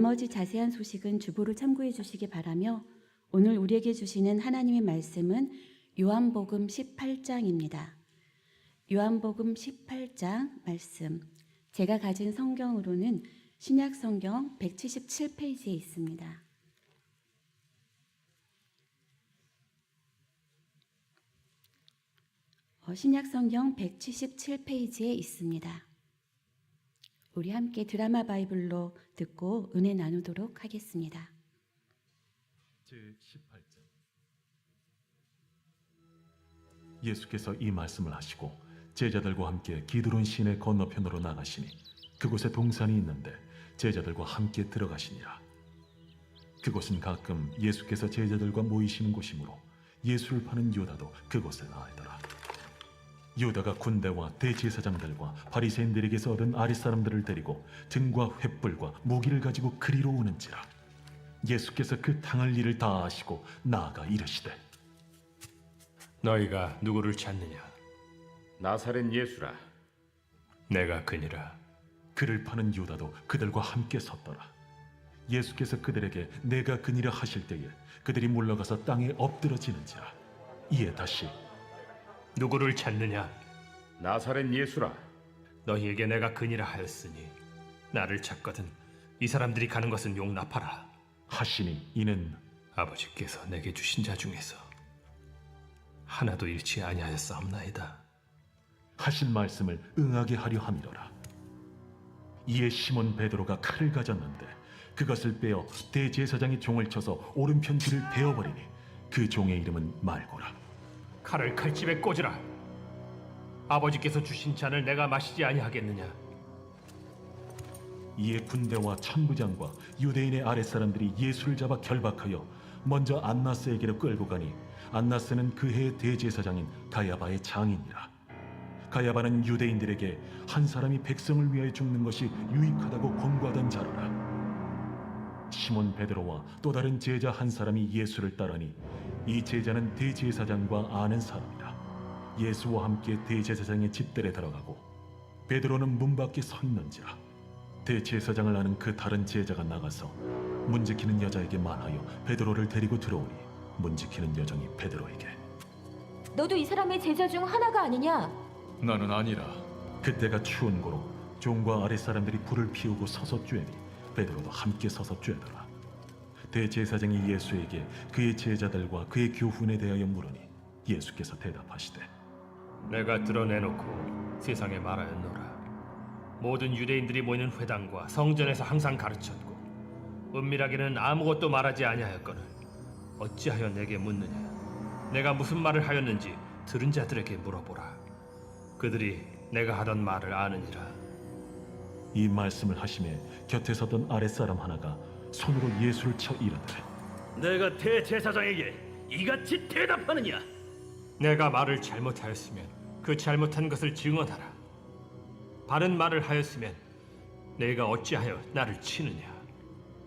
나머지 자세한 소식은 주보를 참고해 주시기 바라며 오늘 우리에게 주시는 하나님의 말씀은 요한복음 18장입니다. 요한복음 18장 말씀, 제가 가진 성경으로는 신약성경 177페이지에 있습니다. 신약성경 177페이지에 있습니다. 우리 함께 드라마 바이블로 듣고 은혜 나누도록 하겠습니다. 제18장. 예수께서 이 말씀을 하시고 제자들과 함께 기드론 시내 건너편으로 나가시니 그곳에 동산이 있는데 제자들과 함께 들어가시니라. 그곳은 가끔 예수께서 제자들과 모이시는 곳이므로 예수를 파는 유다도 그곳을 알더라. 유다가 군대와 대제사장들과 바리새인들에게서 얻은 아랫사람들을 데리고 등과 횃불과 무기를 가지고 그리로 오는지라. 예수께서 그 당할 일을 다 아시고 나아가 이르시되, 너희가 누구를 찾느냐? 나사렛 예수라. 내가 그니라. 그를 파는 유다도 그들과 함께 섰더라. 예수께서 그들에게 내가 그니라 하실 때에 그들이 물러가서 땅에 엎드러지는지라. 이에 다시 누구를 찾느냐? 나사렛 예수라. 너희에게 내가 그니라 하였으니 나를 찾거든 이 사람들이 가는 것은 용납하라. 하시니 이는 아버지께서 내게 주신 자 중에서 하나도 잃지 아니하였사옵나이다. 하신 말씀을 응하게 하려 함이로라. 이에 시몬 베드로가 칼을 가졌는데 그것을 빼어 대제사장의 종을 쳐서 오른편 귀를 베어버리니 그 종의 이름은 말고라. 칼을 칼집에 꽂으라. 아버지께서 주신 잔을 내가 마시지 아니하겠느냐? 이에 군대와 천부장과 유대인의 아랫사람들이 예수를 잡아 결박하여 먼저 안나스에게로 끌고 가니 안나스는 그 해의 대제사장인 가야바의 장인이라. 가야바는 유대인들에게 한 사람이 백성을 위하여 죽는 것이 유익하다고 권고하던 자로라. 시몬 베드로와 또 다른 제자 한 사람이 예수를 따르니 이 제자는 대제사장과 아는 사람이라. 예수와 함께 대제사장의 집들에 들어가고 베드로는 문 밖에 서 있는지라. 대제사장을 아는 그 다른 제자가 나가서 문 지키는 여자에게 말하여 베드로를 데리고 들어오니 문 지키는 여종이 베드로에게, 너도 이 사람의 제자 중 하나가 아니냐? 나는 아니라. 그때가 추운 고로 종과 아랫사람들이 불을 피우고 서서 쬐니 베드로도 함께 서서 쬐더라. 대제사장이 예수에게 그의 제자들과 그의 교훈에 대하여 물으니 예수께서 대답하시되, 내가 드러내놓고 세상에 말하였노라. 모든 유대인들이 모이는 회당과 성전에서 항상 가르쳤고 은밀하게는 아무것도 말하지 아니하였거늘 어찌하여 내게 묻느냐? 내가 무슨 말을 하였는지 들은 자들에게 물어보라. 그들이 내가 하던 말을 아느니라. 이 말씀을 하심에 곁에 서던 아랫사람 하나가 손으로 예수를 쳐 이르되, 내가 대제사장에게 이같이 대답하느냐? 내가 말을 잘못하였으면 그 잘못한 것을 증언하라. 바른 말을 하였으면 내가 어찌하여 나를 치느냐?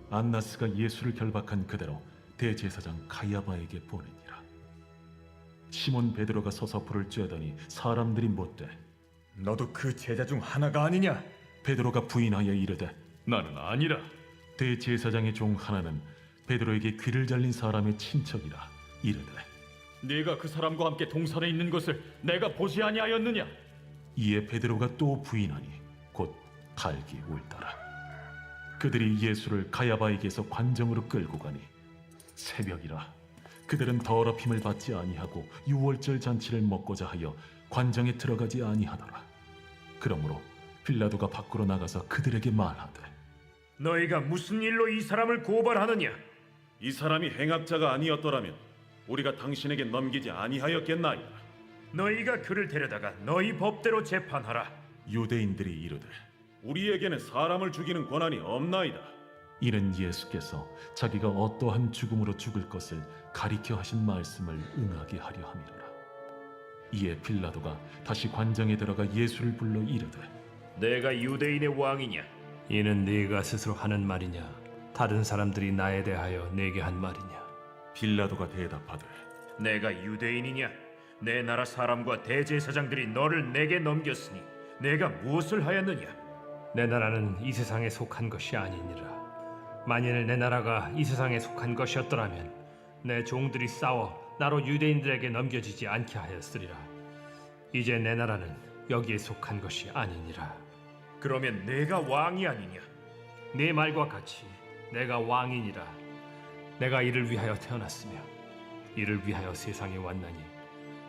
안나스가 예수를 결박한 그대로 대제사장 가야바에게 보내니라. 시몬 베드로가 서서 불을 쬐더니 사람들이 못되 너도 그 제자 중 하나가 아니냐? 베드로가 부인하여 이르되, 나는 아니라. 대제사장의 종 하나는 베드로에게 귀를 잘린 사람의 친척이라. 이르되, 네가 그 사람과 함께 동산에 있는 것을 내가 보지 아니하였느냐? 이에 베드로가 또 부인하니 곧 갈기 울더라. 그들이 예수를 가야바에게서 관정으로 끌고 가니 새벽이라. 그들은 더럽힘을 받지 아니하고 유월절 잔치를 먹고자 하여 관정에 들어가지 아니하더라. 그러므로 빌라도가 밖으로 나가서 그들에게 말하되, 너희가 무슨 일로 이 사람을 고발하느냐? 이 사람이 행악자가 아니었더라면 우리가 당신에게 넘기지 아니하였겠나이다. 너희가 그를 데려다가 너희 법대로 재판하라. 유대인들이 이르되, 우리에게는 사람을 죽이는 권한이 없나이다. 이는 예수께서 자기가 어떠한 죽음으로 죽을 것을 가리켜 하신 말씀을 응하게 하려 함이로라. 이에 빌라도가 다시 관정에 들어가 예수를 불러 이르되, 내가 유대인의 왕이냐? 이는 네가 스스로 하는 말이냐? 다른 사람들이 나에 대하여 내게 한 말이냐? 빌라도가 대답하되, 내가 유대인이냐? 내 나라 사람과 대제사장들이 너를 내게 넘겼으니 내가 무엇을 하였느냐? 내 나라는 이 세상에 속한 것이 아니니라. 만일 내 나라가 이 세상에 속한 것이었더라면 내 종들이 싸워 나로 유대인들에게 넘겨지지 않게 하였으리라. 이제 내 나라는 여기에 속한 것이 아니니라. 그러면 내가 왕이 아니냐? 네 말과 같이 내가 왕이니라. 내가 이를 위하여 태어났으며 이를 위하여 세상에 왔나니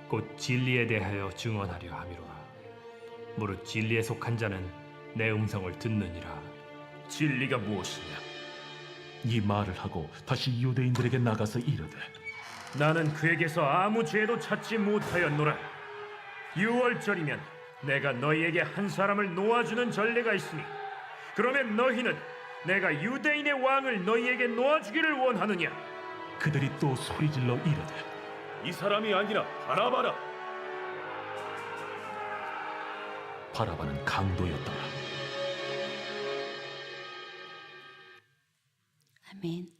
곧 진리에 대하여 증언하려 함이로라. 무릇 진리에 속한 자는 내 음성을 듣느니라. 진리가 무엇이냐? 이 말을 하고 다시 유대인들에게 나가서 이르되 나는 그에게서 아무 죄도 찾지 못하였노라. 유월절이면 내가 너희에게 한 사람을 놓아주는 전례가 있으니 그러면 너희는 내가 유대인의 왕을 너희에게 놓아주기를 원하느냐? 그들이 또 소리질러 이르되 이 사람이 아니라 바라바라. 바라바는 강도였더라. 아멘.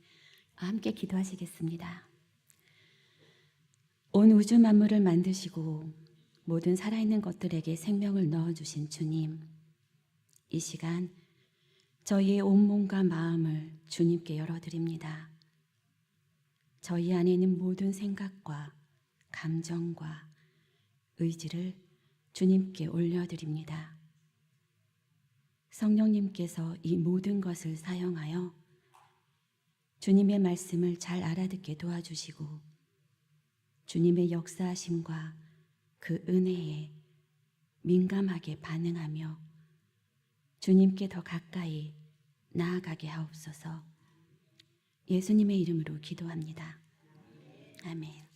함께 기도하시겠습니다. 온 우주 만물을 만드시고 모든 살아있는 것들에게 생명을 넣어주신 주님, 이 시간 저희의 온몸과 마음을 주님께 열어드립니다. 저희 안에 있는 모든 생각과 감정과 의지를 주님께 올려드립니다. 성령님께서 이 모든 것을 사용하여 주님의 말씀을 잘 알아듣게 도와주시고 주님의 역사하심과 그 은혜에 민감하게 반응하며 주님께 더 가까이 나아가게 하옵소서. 예수님의 이름으로 기도합니다. 아멘.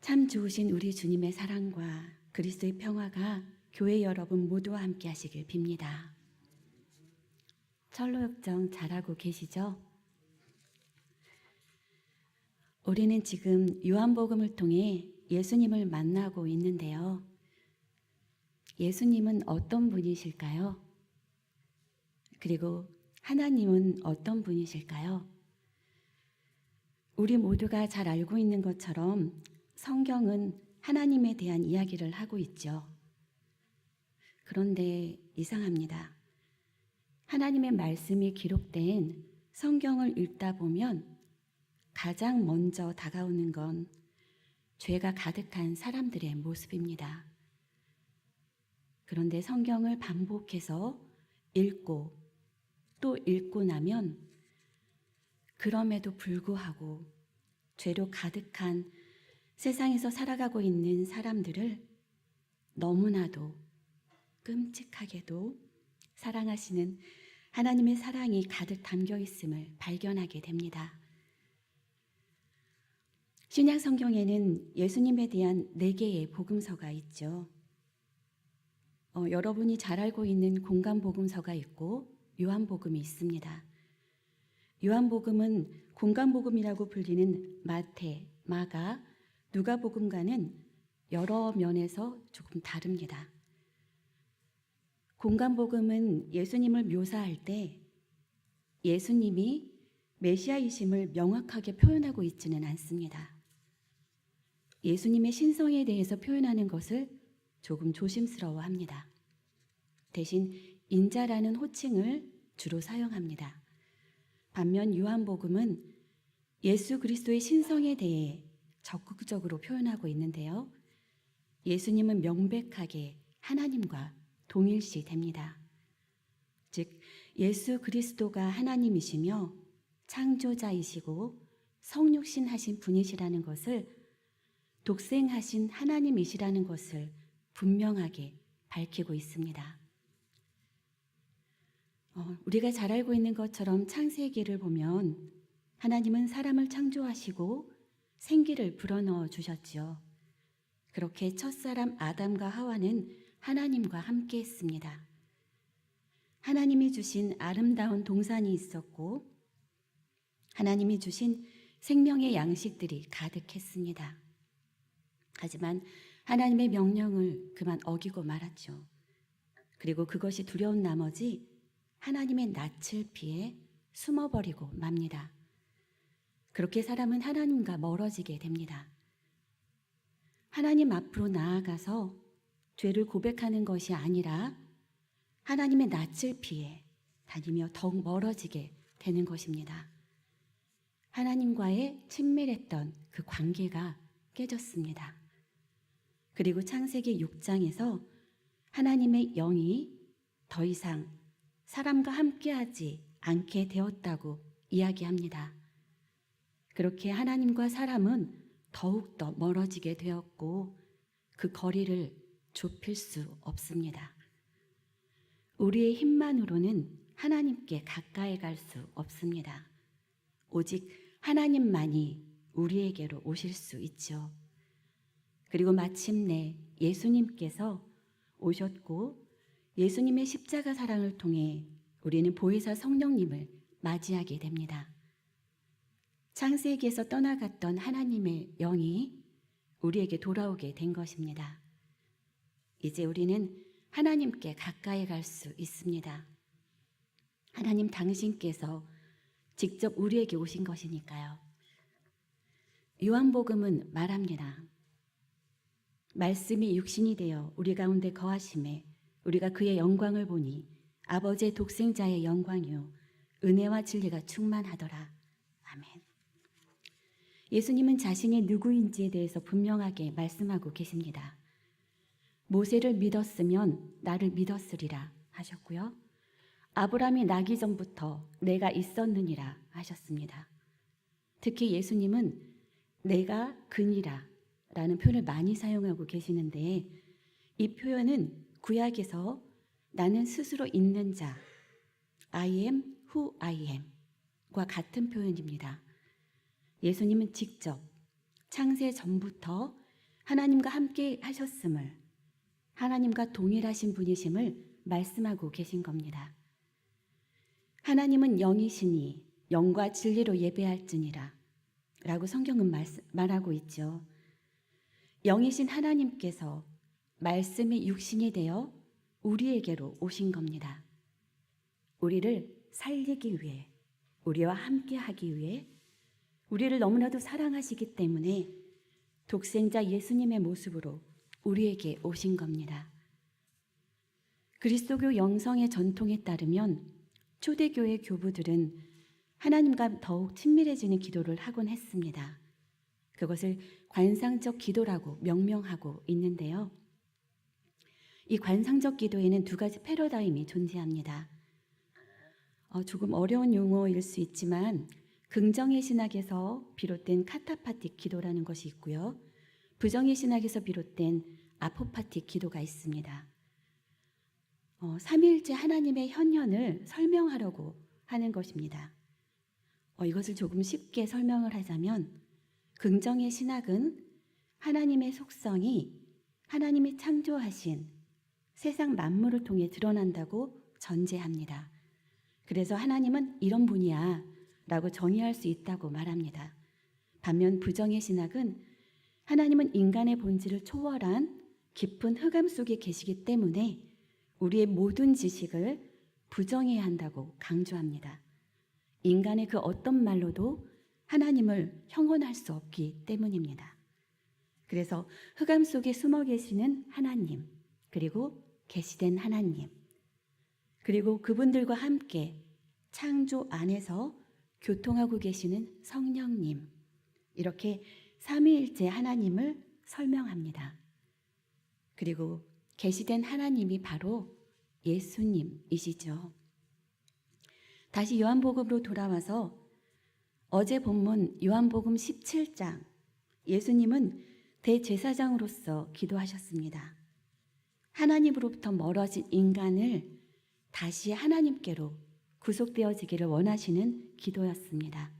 참 좋으신 우리 주님의 사랑과 그리스도의 평화가 교회 여러분 모두와 함께 하시길 빕니다. 철로역정 잘하고 계시죠? 우리는 지금 요한복음을 통해 예수님을 만나고 있는데요. 예수님은 어떤 분이실까요? 그리고 하나님은 어떤 분이실까요? 우리 모두가 잘 알고 있는 것처럼 성경은 하나님에 대한 이야기를 하고 있죠. 그런데 이상합니다. 하나님의 말씀이 기록된 성경을 읽다 보면 가장 먼저 다가오는 건 죄가 가득한 사람들의 모습입니다. 그런데 성경을 반복해서 읽고 또 읽고 나면 그럼에도 불구하고 죄로 가득한 세상에서 살아가고 있는 사람들을 너무나도 끔찍하게도 사랑하시는 하나님의 사랑이 가득 담겨 있음을 발견하게 됩니다. 신약 성경에는 예수님에 대한 4개의 복음서가 있죠. 여러분이 잘 알고 있는 공간복음서가 있고 요한복음이 있습니다. 요한복음은 공간복음이라고 불리는 마태, 마가, 누가복음과는 여러 면에서 조금 다릅니다. 공간복음은 예수님을 묘사할 때 예수님이 메시아이심을 명확하게 표현하고 있지는 않습니다. 예수님의 신성에 대해서 표현하는 것을 조금 조심스러워합니다. 대신 인자라는 호칭을 주로 사용합니다. 반면 요한복음은 예수 그리스도의 신성에 대해 적극적으로 표현하고 있는데요. 예수님은 명백하게 하나님과 동일시 됩니다. 즉 예수 그리스도가 하나님이시며 창조자이시고 성육신하신 분이시라는 것을 독생하신 하나님이시라는 것을 분명하게 밝히고 있습니다. 우리가 잘 알고 있는 것처럼 창세기를 보면 하나님은 사람을 창조하시고 생기를 불어넣어 주셨지요. 그렇게 첫사람 아담과 하와는 하나님과 함께 했습니다. 하나님이 주신 아름다운 동산이 있었고 하나님이 주신 생명의 양식들이 가득했습니다. 하지만 하나님의 명령을 그만 어기고 말았죠. 그리고 그것이 두려운 나머지 하나님의 낯을 피해 숨어버리고 맙니다. 그렇게 사람은 하나님과 멀어지게 됩니다. 하나님 앞으로 나아가서 죄를 고백하는 것이 아니라 하나님의 낯을 피해 다니며 더욱 멀어지게 되는 것입니다. 하나님과의 친밀했던 그 관계가 깨졌습니다. 그리고 창세기 6장에서 하나님의 영이 더 이상 사람과 함께하지 않게 되었다고 이야기합니다. 그렇게 하나님과 사람은 더욱더 멀어지게 되었고 그 거리를 좁힐 수 없습니다. 우리의 힘만으로는 하나님께 가까이 갈 수 없습니다. 오직 하나님만이 우리에게로 오실 수 있죠. 그리고 마침내 예수님께서 오셨고 예수님의 십자가 사랑을 통해 우리는 보혜사 성령님을 맞이하게 됩니다. 창세기에서 떠나갔던 하나님의 영이 우리에게 돌아오게 된 것입니다. 이제 우리는 하나님께 가까이 갈 수 있습니다. 하나님 당신께서 직접 우리에게 오신 것이니까요. 요한복음은 말합니다. 말씀이 육신이 되어 우리 가운데 거하심에 우리가 그의 영광을 보니 아버지의 독생자의 영광이요 은혜와 진리가 충만하더라. 아멘. 예수님은 자신이 누구인지에 대해서 분명하게 말씀하고 계십니다. 모세를 믿었으면 나를 믿었으리라 하셨고요. 아브라함이 나기 전부터 내가 있었느니라 하셨습니다. 특히 예수님은 내가 그니라 라는 표현을 많이 사용하고 계시는데 이 표현은 구약에서 나는 스스로 있는 자 I am who I am 과 같은 표현입니다. 예수님은 직접 창세 전부터 하나님과 함께 하셨음을 하나님과 동일하신 분이심을 말씀하고 계신 겁니다. 하나님은 영이시니 영과 진리로 예배할지니라 라고 성경은 말하고 있죠. 영이신 하나님께서 말씀이 육신이 되어 우리에게로 오신 겁니다. 우리를 살리기 위해, 우리와 함께 하기 위해, 우리를 너무나도 사랑하시기 때문에 독생자 예수님의 모습으로 우리에게 오신 겁니다. 그리스도교 영성의 전통에 따르면 초대교회 교부들은 하나님과 더욱 친밀해지는 기도를 하곤 했습니다. 그것을 관상적 기도라고 명명하고 있는데요. 이 관상적 기도에는 두 가지 패러다임이 존재합니다. 조금 어려운 용어일 수 있지만 긍정의 신학에서 비롯된 카타파틱 기도라는 것이 있고요. 부정의 신학에서 비롯된 아포파틱 기도가 있습니다. 삼위일체 하나님의 현현을 설명하려고 하는 것입니다. 이것을 조금 쉽게 설명을 하자면 긍정의 신학은 하나님의 속성이 하나님이 창조하신 세상 만물을 통해 드러난다고 전제합니다. 그래서 하나님은 이런 분이야 라고 정의할 수 있다고 말합니다. 반면 부정의 신학은 하나님은 인간의 본질을 초월한 깊은 흑암 속에 계시기 때문에 우리의 모든 지식을 부정해야 한다고 강조합니다. 인간의 그 어떤 말로도 하나님을 형언할 수 없기 때문입니다. 그래서 흑암 속에 숨어 계시는 하나님, 그리고 계시된 하나님, 그리고 그분들과 함께 창조 안에서 교통하고 계시는 성령님, 이렇게 삼위일체 하나님을 설명합니다. 그리고 계시된 하나님이 바로 예수님이시죠. 다시 요한복음으로 돌아와서 어제 본문 요한복음 17장, 예수님은 대제사장으로서 기도하셨습니다. 하나님으로부터 멀어진 인간을 다시 하나님께로 구속되어지기를 원하시는 기도였습니다.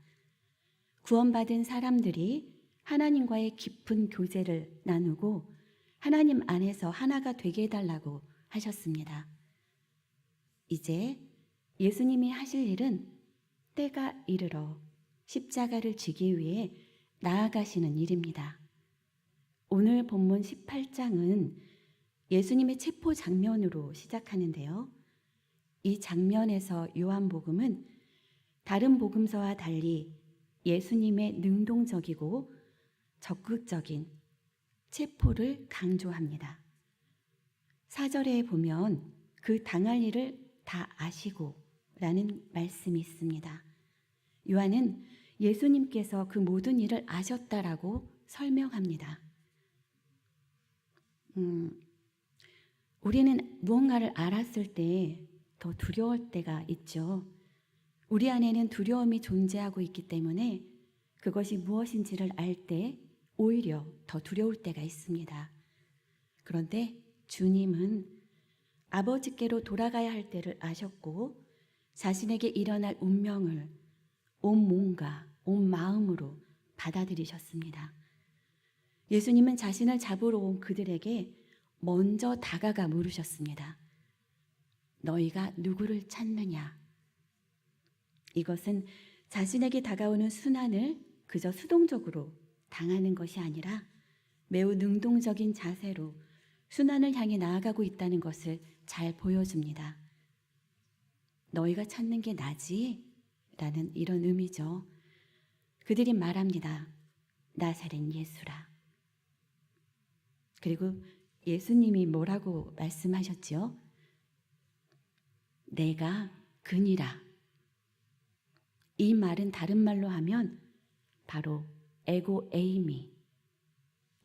구원받은 사람들이 하나님과의 깊은 교제를 나누고 하나님 안에서 하나가 되게 해달라고 하셨습니다. 이제 예수님이 하실 일은 때가 이르러 십자가를 지기 위해 나아가시는 일입니다. 오늘 본문 18장은 예수님의 체포 장면으로 시작하는데요. 이 장면에서 요한복음은 다른 복음서와 달리 예수님의 능동적이고 적극적인 체포를 강조합니다. 4절에 보면 그 당할 일을 다 아시고 라는 말씀이 있습니다. 요한은 예수님께서 그 모든 일을 아셨다라고 설명합니다. 우리는 무언가를 알았을 때 더 두려울 때가 있죠. 우리 안에는 두려움이 존재하고 있기 때문에 그것이 무엇인지를 알 때 오히려 더 두려울 때가 있습니다. 그런데 주님은 아버지께로 돌아가야 할 때를 아셨고 자신에게 일어날 운명을 온 몸과 온 마음으로 받아들이셨습니다. 예수님은 자신을 잡으러 온 그들에게 먼저 다가가 물으셨습니다. 너희가 누구를 찾느냐? 이것은 자신에게 다가오는 순환을 그저 수동적으로 당하는 것이 아니라 매우 능동적인 자세로 순환을 향해 나아가고 있다는 것을 잘 보여줍니다. 너희가 찾는 게 나지? 라는 이런 의미죠. 그들이 말합니다. 나사렛 예수라. 그리고 예수님이 뭐라고 말씀하셨지요? 내가 그니라. 이 말은 다른 말로 하면 바로 에고 에이미,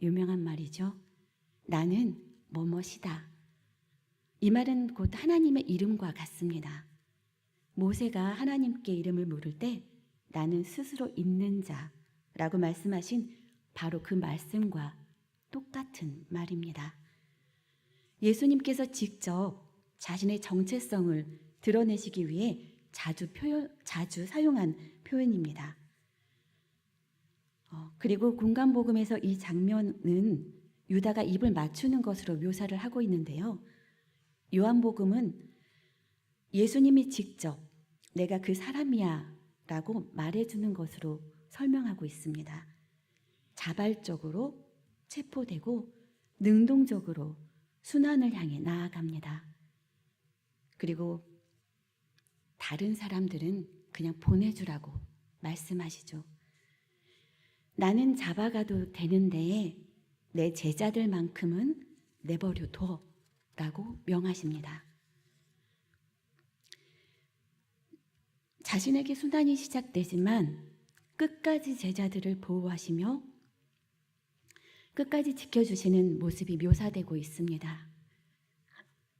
유명한 말이죠. 나는 뭐뭇이다. 이 말은 곧 하나님의 이름과 같습니다. 모세가 하나님께 이름을 물을 때 나는 스스로 있는 자라고 말씀하신 바로 그 말씀과 똑같은 말입니다. 예수님께서 직접 자신의 정체성을 드러내시기 위해 자주 사용한 표현입니다. 그리고 공간복음에서 이 장면은 유다가 입을 맞추는 것으로 묘사를 하고 있는데요. 요한복음은 예수님이 직접 내가 그 사람이야 라고 말해주는 것으로 설명하고 있습니다. 자발적으로 체포되고 능동적으로 순환을 향해 나아갑니다. 그리고 다른 사람들은 그냥 보내주라고 말씀하시죠. 나는 잡아가도 되는데 내 제자들만큼은 내버려둬 라고 명하십니다. 자신에게 순환이 시작되지만 끝까지 제자들을 보호하시며 끝까지 지켜주시는 모습이 묘사되고 있습니다.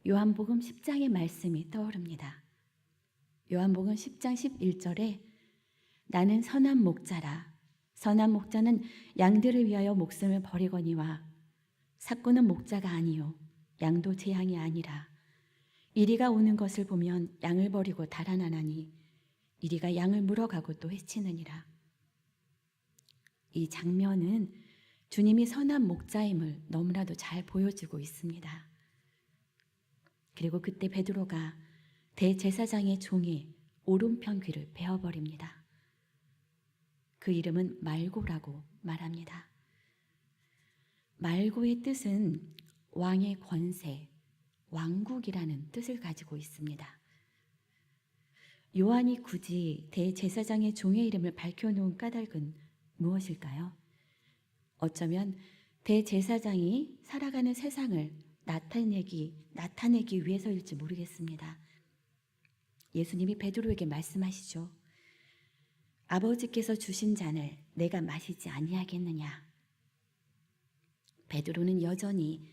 요한복음 10장의 말씀이 떠오릅니다. 요한복음 10장 11절에 나는 선한 목자라. 선한 목자는 양들을 위하여 목숨을 버리거니와 삭구는 목자가 아니요 양도 제 양이 아니라 이리가 오는 것을 보면 양을 버리고 달아나나니 이리가 양을 물어가고 또 해치느니라. 이 장면은 주님이 선한 목자임을 너무나도 잘 보여주고 있습니다. 그리고 그때 베드로가 대제사장의 종의 오른편 귀를 베어버립니다. 그 이름은 말고라고 말합니다. 말고의 뜻은 왕의 권세, 왕국이라는 뜻을 가지고 있습니다. 요한이 굳이 대제사장의 종의 이름을 밝혀놓은 까닭은 무엇일까요? 어쩌면 대제사장이 살아가는 세상을 나타내기 위해서일지 모르겠습니다. 예수님이 베드로에게 말씀하시죠. 아버지께서 주신 잔을 내가 마시지 아니하겠느냐. 베드로는 여전히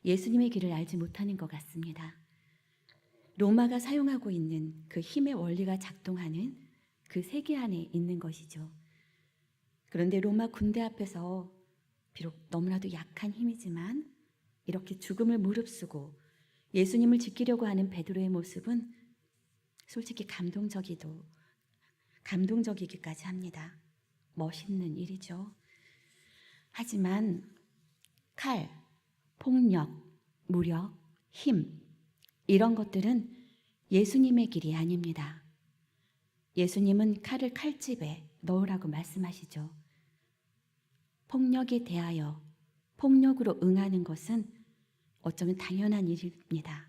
예수님의 길을 알지 못하는 것 같습니다. 로마가 사용하고 있는 그 힘의 원리가 작동하는 그 세계 안에 있는 것이죠. 그런데 로마 군대 앞에서 비록 너무나도 약한 힘이지만 이렇게 죽음을 무릅쓰고 예수님을 지키려고 하는 베드로의 모습은 솔직히 감동적이기까지 합니다. 멋있는 일이죠. 하지만 칼, 폭력, 무력, 힘 이런 것들은 예수님의 길이 아닙니다. 예수님은 칼을 칼집에 넣으라고 말씀하시죠. 폭력에 대하여 폭력으로 응하는 것은 어쩌면 당연한 일입니다.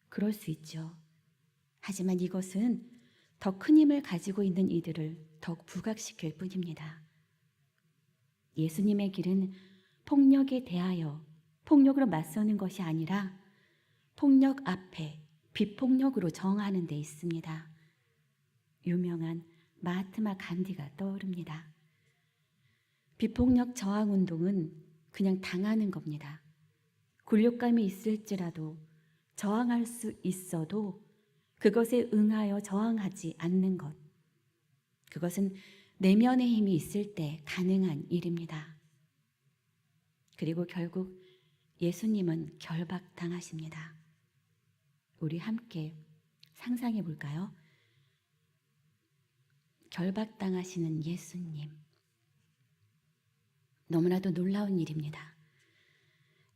그럴 수 있죠. 하지만 이것은 더 큰 힘을 가지고 있는 이들을 더욱 부각시킬 뿐입니다. 예수님의 길은 폭력에 대하여 폭력으로 맞서는 것이 아니라 폭력 앞에 비폭력으로 정하는 데 있습니다. 유명한 마하트마 간디가 떠오릅니다. 비폭력 저항 운동은 그냥 당하는 겁니다. 굴욕감이 있을지라도 저항할 수 있어도 그것에 응하여 저항하지 않는 것. 그것은 내면의 힘이 있을 때 가능한 일입니다. 그리고 결국 예수님은 결박당하십니다. 우리 함께 상상해 볼까요? 결박당하시는 예수님. 너무나도 놀라운 일입니다.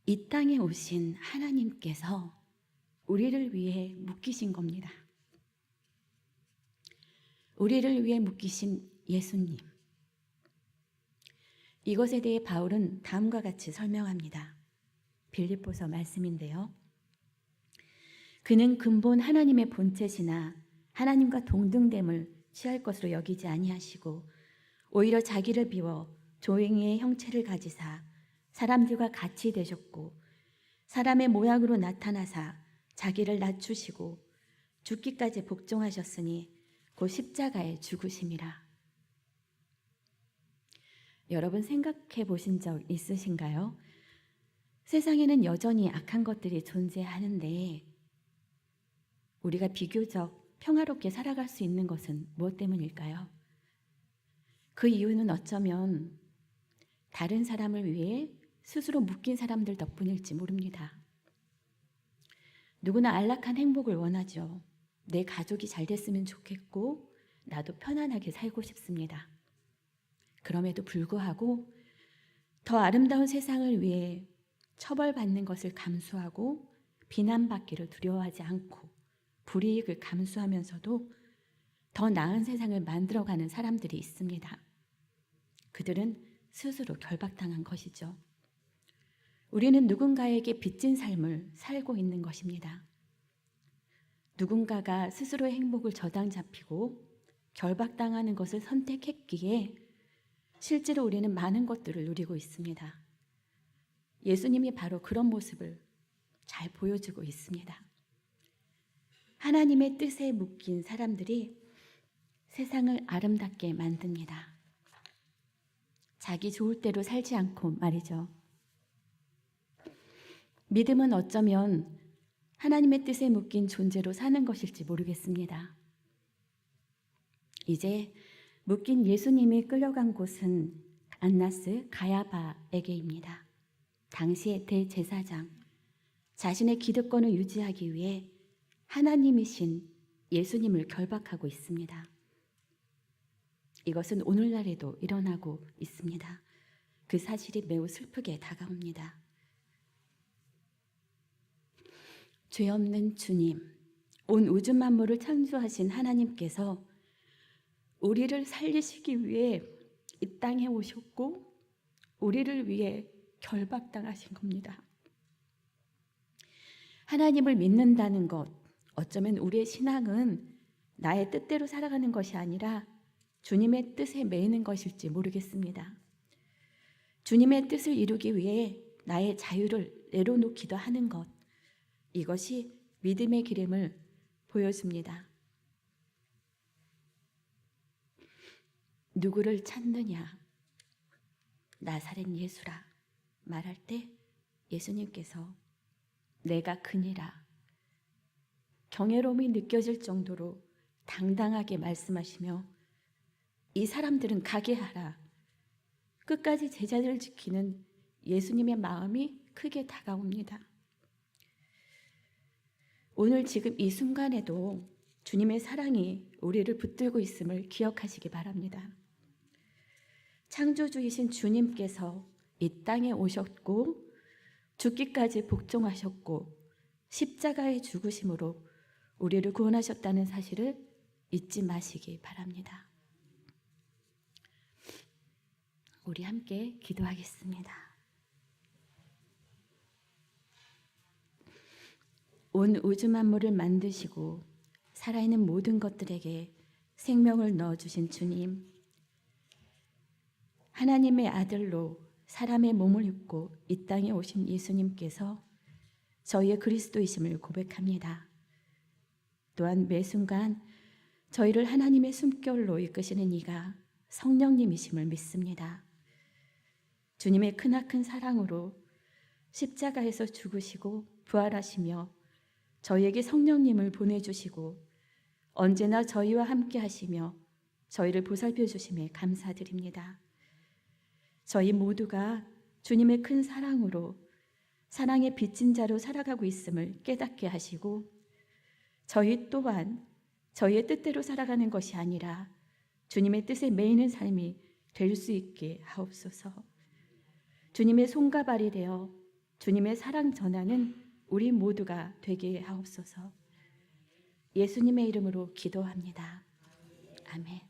이 땅에 오신 하나님께서 우리를 위해 묶이신 겁니다. 우리를 위해 묶이신 예수님. 이것에 대해 바울은 다음과 같이 설명합니다. 빌립보서 말씀인데요. 그는 근본 하나님의 본체시나 하나님과 동등됨을 취할 것으로 여기지 아니하시고 오히려 자기를 비워 조용히의 형체를 가지사 사람들과 같이 되셨고 사람의 모양으로 나타나사 자기를 낮추시고 죽기까지 복종하셨으니 곧 십자가에 죽으심이라. 여러분 생각해 보신 적 있으신가요? 세상에는 여전히 악한 것들이 존재하는데 우리가 비교적 평화롭게 살아갈 수 있는 것은 무엇 때문일까요? 그 이유는 어쩌면 다른 사람을 위해 스스로 묶인 사람들 덕분일지 모릅니다. 누구나 안락한 행복을 원하죠. 내 가족이 잘 됐으면 좋겠고 나도 편안하게 살고 싶습니다. 그럼에도 불구하고 더 아름다운 세상을 위해 처벌받는 것을 감수하고 비난받기를 두려워하지 않고 불이익을 감수하면서도 더 나은 세상을 만들어가는 사람들이 있습니다. 그들은 스스로 결박당한 것이죠. 우리는 누군가에게 빚진 삶을 살고 있는 것입니다. 누군가가 스스로의 행복을 저당 잡히고 결박당하는 것을 선택했기에 실제로 우리는 많은 것들을 누리고 있습니다. 예수님이 바로 그런 모습을 잘 보여주고 있습니다. 하나님의 뜻에 묶인 사람들이 세상을 아름답게 만듭니다. 자기 좋을 대로 살지 않고 말이죠. 믿음은 어쩌면 하나님의 뜻에 묶인 존재로 사는 것일지 모르겠습니다. 이제 묶인 예수님이 끌려간 곳은 안나스 가야바에게입니다. 당시의 대제사장, 자신의 기득권을 유지하기 위해 하나님이신 예수님을 결박하고 있습니다. 이것은 오늘날에도 일어나고 있습니다. 그 사실이 매우 슬프게 다가옵니다. 죄 없는 주님, 온 우주 만물을 창조하신 하나님께서 우리를 살리시기 위해 이 땅에 오셨고 우리를 위해 결박당하신 겁니다. 하나님을 믿는다는 것, 어쩌면 우리의 신앙은 나의 뜻대로 살아가는 것이 아니라 주님의 뜻에 매이는 것일지 모르겠습니다. 주님의 뜻을 이루기 위해 나의 자유를 내려놓기도 하는 것, 이것이 믿음의 기름을 보여줍니다. 누구를 찾느냐? 나사렛 예수라 말할 때 예수님께서 내가 그니라 경외로움이 느껴질 정도로 당당하게 말씀하시며 이 사람들은 가게 하라. 끝까지 제자들을 지키는 예수님의 마음이 크게 다가옵니다. 오늘 지금 이 순간에도 주님의 사랑이 우리를 붙들고 있음을 기억하시기 바랍니다. 창조주이신 주님께서 이 땅에 오셨고 죽기까지 복종하셨고 십자가의 죽으심으로 우리를 구원하셨다는 사실을 잊지 마시기 바랍니다. 우리 함께 기도하겠습니다. 온 우주 만물을 만드시고 살아있는 모든 것들에게 생명을 넣어주신 주님, 하나님의 아들로 사람의 몸을 입고 이 땅에 오신 예수님께서 저희의 그리스도이심을 고백합니다. 또한 매 순간 저희를 하나님의 숨결로 이끄시는 이가 성령님이심을 믿습니다. 주님의 크나큰 사랑으로 십자가에서 죽으시고 부활하시며 저희에게 성령님을 보내주시고 언제나 저희와 함께 하시며 저희를 보살펴 주심에 감사드립니다. 저희 모두가 주님의 큰 사랑으로 사랑의 빚진 자로 살아가고 있음을 깨닫게 하시고 저희 또한 저희의 뜻대로 살아가는 것이 아니라 주님의 뜻에 매이는 삶이 될 수 있게 하옵소서. 주님의 손과 발이 되어 주님의 사랑 전하는 우리 모두가 되게 하옵소서. 예수님의 이름으로 기도합니다. 아멘.